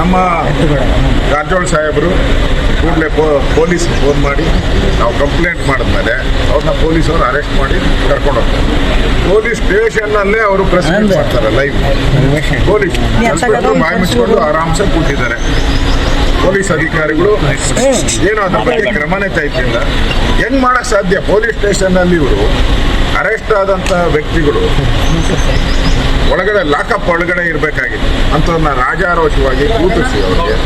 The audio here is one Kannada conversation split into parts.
ನಮ್ಮ ಕಾರಜೋಳ ಸಾಹೇಬರು ಕೂಡಲೇ ಪೊಲೀಸ್ ಫೋನ್ ಮಾಡಿ ನಾವು ಕಂಪ್ಲೇಂಟ್ ಮಾಡಿದ್ಮೇಲೆ ಅವ್ರನ್ನ ಪೊಲೀಸವ್ರು ಅರೆಸ್ಟ್ ಮಾಡಿ ಕರ್ಕೊಂಡು ಹೋಗ್ತಾರೆ. ಪೊಲೀಸ್ ಸ್ಟೇಷನ್ನಲ್ಲೇ ಅವರು ಪ್ರೆಸ್ ಮೀಟ್ ಮಾಡ್ತಾರೆ ಲೈವ್. ಪೊಲೀಸ್ ಬಾಯಿ ಮುಚ್ಕೊಂಡು ಆರಾಮ್ಸೆ ಕೂತಿದ್ದಾರೆ. ಪೊಲೀಸ್ ಅಧಿಕಾರಿಗಳು ಏನೋ ಅದ್ರ ಬಗ್ಗೆ ಕ್ರಮನೇ ಕೈಗೊಂಡಿಲ್ಲ. ಹೆಂಗ್ ಮಾಡಕ್ ಸಾಧ್ಯ? ಪೊಲೀಸ್ ಸ್ಟೇಷನ್ನಲ್ಲಿ ಇವರು ಅರೆಸ್ಟ್ ಆದಂಥ ವ್ಯಕ್ತಿಗಳು ಒಳಗಡೆ ಲಾಕಪ್ ಒಳಗಡೆ ಇರಬೇಕಾಗಿತ್ತು. ಅಂಥವ್ರನ್ನ ರಾಜಾರೋಷವಾಗಿ ಕೂತಿಸಿ ಅವ್ರಿಗೆ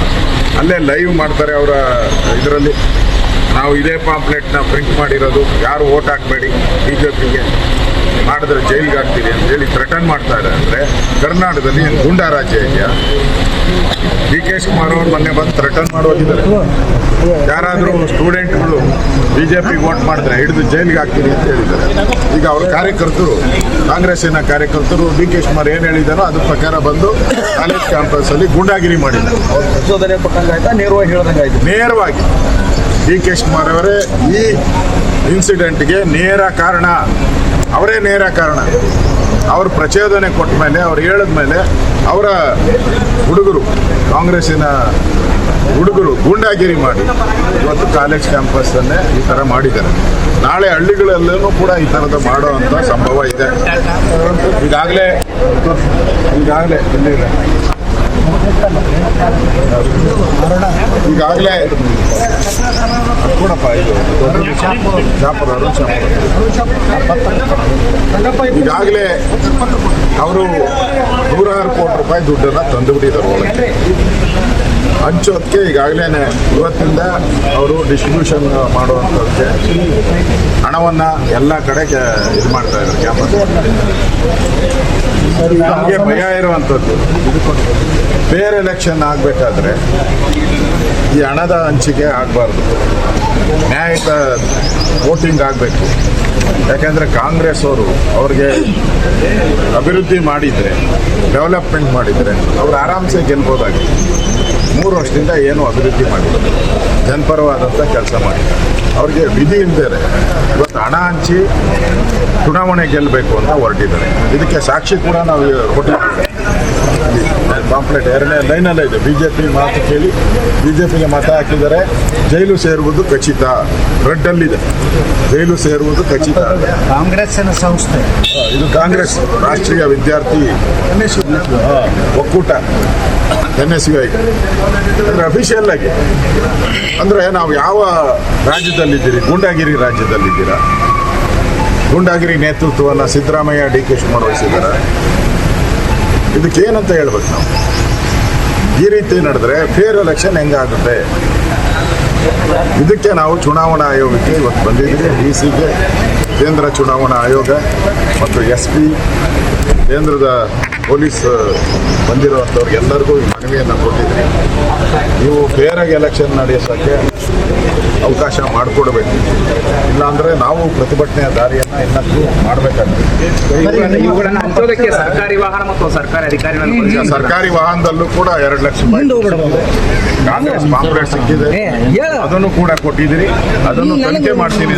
ಅಲ್ಲೇ ಲೈವ್ ಮಾಡ್ತಾರೆ. ಅವರ ಇದರಲ್ಲಿ ನಾವು ಇದೇ ಪಾಂಪ್ಲೆಟ್ನ ಪ್ರಿಂಟ್ ಮಾಡಿರೋದು, ಯಾರು ಓಟ್ ಹಾಕಬೇಡಿ BJPಗೆ, ಮಾಡಿದ್ರೆ ಜೈಲಿಗೆ ಹಾಕ್ತೀರಿ ಅಂತೇಳಿ ಥ್ರೆಟನ್ ಮಾಡ್ತಾರೆ. ಅಂದರೆ ಕರ್ನಾಟಕದಲ್ಲಿ ಏನು ಗೂಂಡಾ ರಾಜ್ಯ ಇದೆಯಾ? DK ಶಿವಕುಮಾರ್ ಅವರು ಮೊನ್ನೆ ಬಂದು ಥ್ರೆಟನ್ ಮಾಡೋಗಿದ್ದಾರೆ. ಯಾರಾದರೂ ಸ್ಟೂಡೆಂಟ್ಗಳು BJPಗೆ ವೋಟ್ ಮಾಡಿದ್ರೆ ಹಿಡಿದು ಜೈಲಿಗೆ ಹಾಕ್ತೀರಿ ಅಂತ ಹೇಳಿದ್ದಾರೆ. ಈಗ ಅವ್ರ ಕಾರ್ಯಕರ್ತರು, ಕಾಂಗ್ರೆಸ್ಸಿನ ಕಾರ್ಯಕರ್ತರು DK ಶಿವಕುಮಾರ್ ಏನು ಹೇಳಿದಾರೋ ಅದ್ರ ಪ್ರಕಾರ ಬಂದು ಕಾಲೇಜ್ ಕ್ಯಾಂಪಸ್ಸಲ್ಲಿ ಗೂಂಡಾಗಿರಿ ಮಾಡಿದ್ದಾರೆ. ಪ್ರಚೋದನೆ ಕೊಟ್ಟಂಗಾಯ್ತಾ, ನೇರವಾಗಿ ಹೇಳ್ದಂಗಾಯ್ತು? ನೇರವಾಗಿ DK ಶಿವಕುಮಾರ್ ಅವರೇ ಈ ಇನ್ಸಿಡೆಂಟ್ಗೆ ನೇರ ಕಾರಣ. ಅವರೇ ನೇರ ಕಾರಣ. ಅವರು ಪ್ರಚೋದನೆ ಕೊಟ್ಟ ಮೇಲೆ, ಅವ್ರು ಹೇಳಿದ ಮೇಲೆ ಅವರ ಹುಡುಗರು, ಕಾಂಗ್ರೆಸ್ಸಿನ ಹುಡುಗರು ಗೂಂಡಾಗಿರಿ ಮಾಡಿ ಇವತ್ತು ಕಾಲೇಜ್ ಕ್ಯಾಂಪಸ್ಸನ್ನೇ ಈ ಥರ ಮಾಡಿದ್ದಾರೆ. ನಾಳೆ ಹಳ್ಳಿಗಳಲ್ಲೂ ಕೂಡ ಈ ಥರದ ಮಾಡೋ ಅಂಥ ಸಂಭವ ಇದೆ. ಈಗಾಗಲೇ ಕೂಡಪ್ಪ ಇದು ಈಗಾಗಲೇ ಅವರು 100,000 ಕೋಟಿ ರೂಪಾಯಿ ದುಡ್ಡನ್ನು ತಂದುಬಿಟ್ಟಿದ್ದಾರೆ ಒಳಗೆ. ಹಂಚೋದಕ್ಕೆ ಈಗಾಗಲೇ ಇವತ್ತಿಂದ ಅವರು ಡಿಸ್ಟ್ರಿಬ್ಯೂಷನ್ ಮಾಡುವಂಥದ್ದಕ್ಕೆ ಹಣವನ್ನು ಎಲ್ಲ ಕಡೆಗೆ ಇದು ಮಾಡ್ತಾ ಇದ್ದಾರೆ. ಕ್ಯಾಂಪಸ್ ನಮಗೆ ಭಯ ಇರುವಂಥದ್ದು, ಫೇರ್ ಎಲೆಕ್ಷನ್ ಆಗಬೇಕಾದ್ರೆ ಈ ಹಣದ ಹಂಚಿಕೆ ಆಗಬಾರ್ದು, ನ್ಯಾಯಯುತ ವೋಟಿಂಗ್ ಆಗಬೇಕು. ಯಾಕೆಂದರೆ ಕಾಂಗ್ರೆಸ್ ಅವರು ಅವ್ರಿಗೆ ಅಭಿವೃದ್ಧಿ ಮಾಡಿದರೆ, ಡೆವಲಪ್ಮೆಂಟ್ ಮಾಡಿದರೆ ಅವ್ರು ಆರಾಮ್ಸೆ ಗೆಲ್ಬೋದಾಗಿದೆ. 3 ವರ್ಷದಿಂದ ಏನೂ ಅಭಿವೃದ್ಧಿ ಮಾಡಿದ್ದಾರೆ, ಜನಪರವಾದಂಥ ಕೆಲಸ ಮಾಡಿದ್ದಾರೆ. ಅವ್ರಿಗೆ ವಿಧಿ ಇಲ್ಲದೆ ಇವತ್ತು ಹಣ ಹಂಚಿ ಚುನಾವಣೆ ಗೆಲ್ಲಬೇಕು ಅಂತ ಹೊರಟಿದ್ದಾರೆ. ಇದಕ್ಕೆ ಸಾಕ್ಷಿ ಕೂಡ ನಾವು ಕೊಟ್ಟಿದ್ದೀವಿ. ಪಾಂಪ್ಲೆಟ್ 2ನೇ ಲೈನಲ್ಲೇ ಇದೆ. BJP ಮಾತು ಕೇಳಿ BJPಗೆ ಮತ ಹಾಕಿದರೆ ಜೈಲು ಸೇರುವುದು ಖಚಿತ. ರೆಡ್ಡಲ್ಲಿದೆ, ಜೈಲು ಸೇರುವುದು ಖಚಿತ. ಕಾಂಗ್ರೆಸ್ಸಿನ ಸಂಸ್ಥೆ ಇದು ಕಾಂಗ್ರೆಸ್ ರಾಷ್ಟ್ರೀಯ ವಿದ್ಯಾರ್ಥಿ ಒಕ್ಕೂಟ NSUI. ಅಂದರೆ ಅಫಿಷಿಯಲ್ ಆಗಿ ಅಂದರೆ ನಾವು ಯಾವ ರಾಜ್ಯದಲ್ಲಿದ್ದೀರಿ? ಗೂಂಡಾಗಿರಿ ರಾಜ್ಯದಲ್ಲಿದ್ದೀರಾ? ಗೂಂಡಾಗಿರಿ ನೇತೃತ್ವವನ್ನು ಸಿದ್ದರಾಮಯ್ಯ DK ಶಿವಕುಮಾರ್ ವಹಿಸಿದ್ದಾರೆ. ಇದಕ್ಕೇನಂತ ಹೇಳ್ಬೇಕು ನಾವು? ಈ ರೀತಿ ನಡೆದ್ರೆ ಫೇರ್ ಎಲೆಕ್ಷನ್ ಹೆಂಗಾಗುತ್ತೆ? ಇದಕ್ಕೆ ನಾವು ಚುನಾವಣಾ ಆಯೋಗಕ್ಕೆ ಇವತ್ತು ಬಂದಿದ್ದೀವಿ. DCಗೆ, ಕೇಂದ್ರ ಚುನಾವಣಾ ಆಯೋಗ ಮತ್ತು SP, ಕೇಂದ್ರದ ಪೊಲೀಸ್ ಬಂದಿರುವಂಥವ್ರಿಗೆ ಎಲ್ಲರಿಗೂ ಈ ಮನವಿಯನ್ನು ಕೊಟ್ಟಿದ್ದೀವಿ. ನೀವು ಫೇರಾಗಿ ಎಲೆಕ್ಷನ್ ನಡೆಯೋಕ್ಕೆ ಅವಕಾಶ ಮಾಡಿಕೊಡ್ಬೇಕು. ಇಲ್ಲಾಂದರೆ ನಾವು ಪ್ರತಿಭಟನೆಯ ದಾರಿಯನ್ನು ಇನ್ನೂ ಮಾಡಬೇಕಾಗುತ್ತೆ. ಸರ್ಕಾರಿ ವಾಹನ ಮತ್ತು ಸರ್ಕಾರಿ ಅಧಿಕಾರಿಗಳು ಸರ್ಕಾರಿ ವಾಹನದಲ್ಲೂ ಕೂಡ 2 ಲಕ್ಷ ರೂಪಾಯಿ ಕಾಂಗ್ರೆಸ್ ಪಾಂಪ್ಲೆಟ್ ಸಿಕ್ಕಿದೆ. ಅದನ್ನು ಕೂಡ ಕೊಟ್ಟಿದ್ದೀರಿ. ಅದನ್ನು ತನಿಖೆ ಮಾಡ್ತೀನಿ.